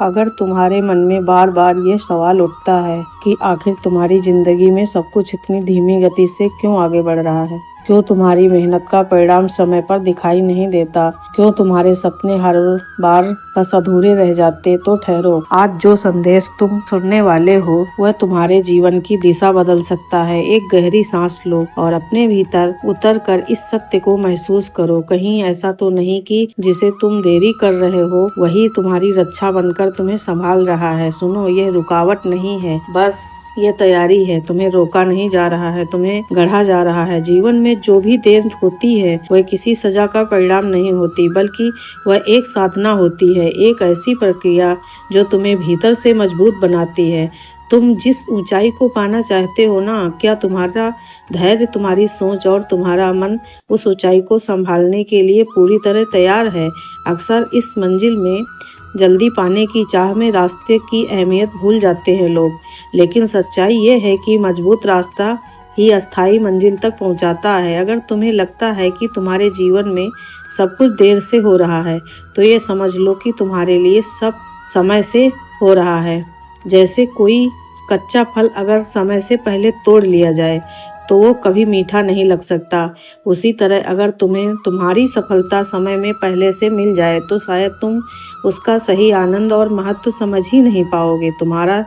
अगर तुम्हारे मन में बार बार ये सवाल उठता है कि आखिर तुम्हारी जिंदगी में सब कुछ इतनी धीमी गति से क्यों आगे बढ़ रहा है, क्यों तुम्हारी मेहनत का परिणाम समय पर दिखाई नहीं देता, क्यों तुम्हारे सपने हर बार बस अधूरे रह जाते, तो ठहरो। आज जो संदेश तुम सुनने वाले हो वह तुम्हारे जीवन की दिशा बदल सकता है। एक गहरी सांस लो और अपने भीतर उतर कर इस सत्य को महसूस करो। कहीं ऐसा तो नहीं कि जिसे तुम देरी कर रहे हो वही तुम्हारी रक्षा बनकर तुम्हें संभाल रहा है। सुनो, ये रुकावट नहीं है, बस ये तैयारी है। तुम्हें रोका नहीं जा रहा है, तुम्हें गढ़ा जा रहा है। जीवन में जो भी देर होती है वह किसी सजा का परिणाम नहीं होती, बल्कि वह एक साधना होती है, एक ऐसी प्रक्रिया जो तुम्हें भीतर से मजबूत बनाती है। तुम जिस ऊंचाई को पाना चाहते हो ना, क्या तुम्हारा धैर्य, तुम्हारी सोच और तुम्हारा मन उस ऊंचाई को संभालने के लिए पूरी तरह तैयार है? अक्सर इस मंजिल में जल्दी पाने की चाह में रास्ते की अहमियत भूल जाते हैं लोग, लेकिन सच्चाई ये है कि मजबूत रास्ता ही अस्थायी मंजिल तक पहुंचाता है। अगर तुम्हें लगता है कि तुम्हारे जीवन में सब कुछ देर से हो रहा है, तो ये समझ लो कि तुम्हारे लिए सब समय से हो रहा है। जैसे कोई कच्चा फल अगर समय से पहले तोड़ लिया जाए तो वो कभी मीठा नहीं लग सकता। उसी तरह अगर तुम्हें तुम्हारी सफलता समय में पहले से मिल जाए तो शायद तुम उसका सही आनंद और महत्व समझ ही नहीं पाओगे। तुम्हारा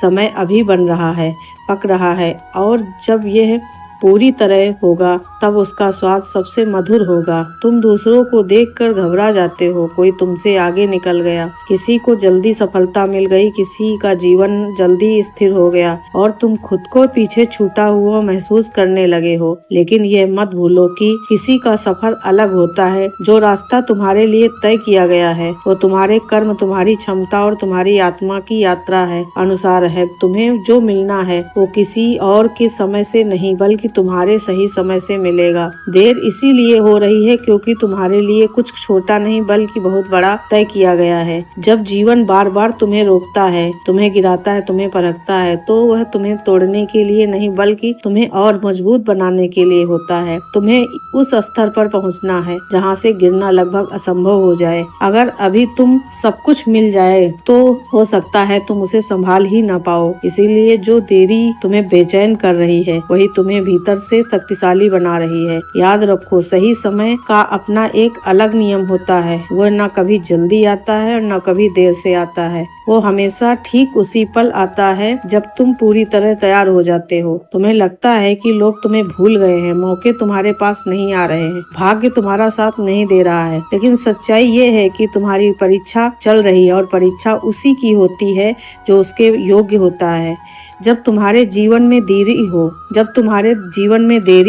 समय अभी बन रहा है, पक रहा है, और जब यह पूरी तरह होगा तब उसका स्वाद सबसे मधुर होगा। तुम दूसरों को देखकर घबरा जाते हो, कोई तुमसे आगे निकल गया, किसी को जल्दी सफलता मिल गई, किसी का जीवन जल्दी स्थिर हो गया और तुम खुद को पीछे छूटा हुआ महसूस करने लगे हो। लेकिन यह मत भूलो कि किसी का सफर अलग होता है। जो रास्ता तुम्हारे लिए तय किया गया है वो तुम्हारे कर्म, तुम्हारी क्षमता और तुम्हारी आत्मा की यात्रा है अनुसार है। तुम्हें जो मिलना है वो किसी और के समय से नहीं बल्कि तुम्हारे सही समय से मिलेगा। देर इसीलिए हो रही है क्योंकि तुम्हारे लिए कुछ छोटा नहीं बल्कि बहुत बड़ा तय किया गया है। जब जीवन बार बार तुम्हें रोकता है, तुम्हें गिराता है, तुम्हें परखता है, तो वह तुम्हें तोड़ने के लिए नहीं बल्कि तुम्हें और मजबूत बनाने के लिए होता है। तुम्हें उस स्तर पर पहुंचना है जहां से गिरना लगभग असंभव हो जाए। अगर अभी तुम सब कुछ मिल जाए तो हो सकता है तुम उसे संभाल ही ना पाओ। इसीलिए जो देरी तुम्हें बेचैन कर रही है वही तुम्हें भीतर से शक्तिशाली बना रही है। याद रखो, सही समय का अपना एक अलग नियम होता है। वह न कभी जल्दी आता है और न कभी देर से आता है। वो हमेशा ठीक उसी पल आता है जब तुम पूरी तरह तैयार हो जाते हो। तुम्हें लगता है कि लोग तुम्हें भूल गए हैं, मौके तुम्हारे पास नहीं आ रहे हैं, भाग्य तुम्हारा साथ नहीं दे रहा है, लेकिन सच्चाई ये है कि तुम्हारी परीक्षा चल रही है और परीक्षा उसी की होती है जो उसके योग्य होता है। जब तुम्हारे जीवन में देरी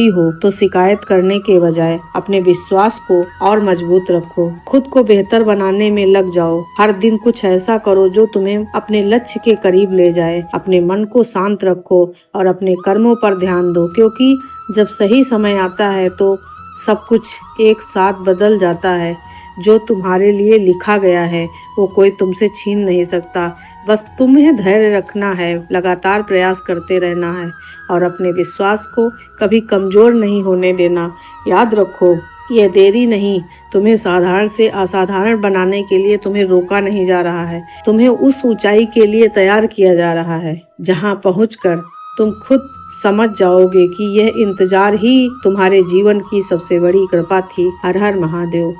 हो तो शिकायत करने के बजाय अपने विश्वास को और मजबूत रखो। खुद को बेहतर बनाने में लग जाओ। हर दिन कुछ ऐसा करो जो तुम्हें अपने लक्ष्य के करीब ले जाए। अपने मन को शांत रखो और अपने कर्मों पर ध्यान दो, क्योंकि जब सही समय आता है तो सब कुछ एक साथ बदल जाता है। जो तुम्हारे लिए लिखा गया है वो कोई तुमसे छीन नहीं सकता। बस तुम्हें धैर्य रखना है, लगातार प्रयास करते रहना है और अपने विश्वास को कभी कमजोर नहीं होने देना। याद रखो, यह देरी नहीं, तुम्हें साधारण से असाधारण बनाने के लिए तुम्हें रोका नहीं जा रहा है। तुम्हें उस ऊंचाई के लिए तैयार किया जा रहा है जहां पहुंचकर तुम खुद समझ जाओगे कि यह इंतजार ही तुम्हारे जीवन की सबसे बड़ी कृपा थी। हर हर महादेव।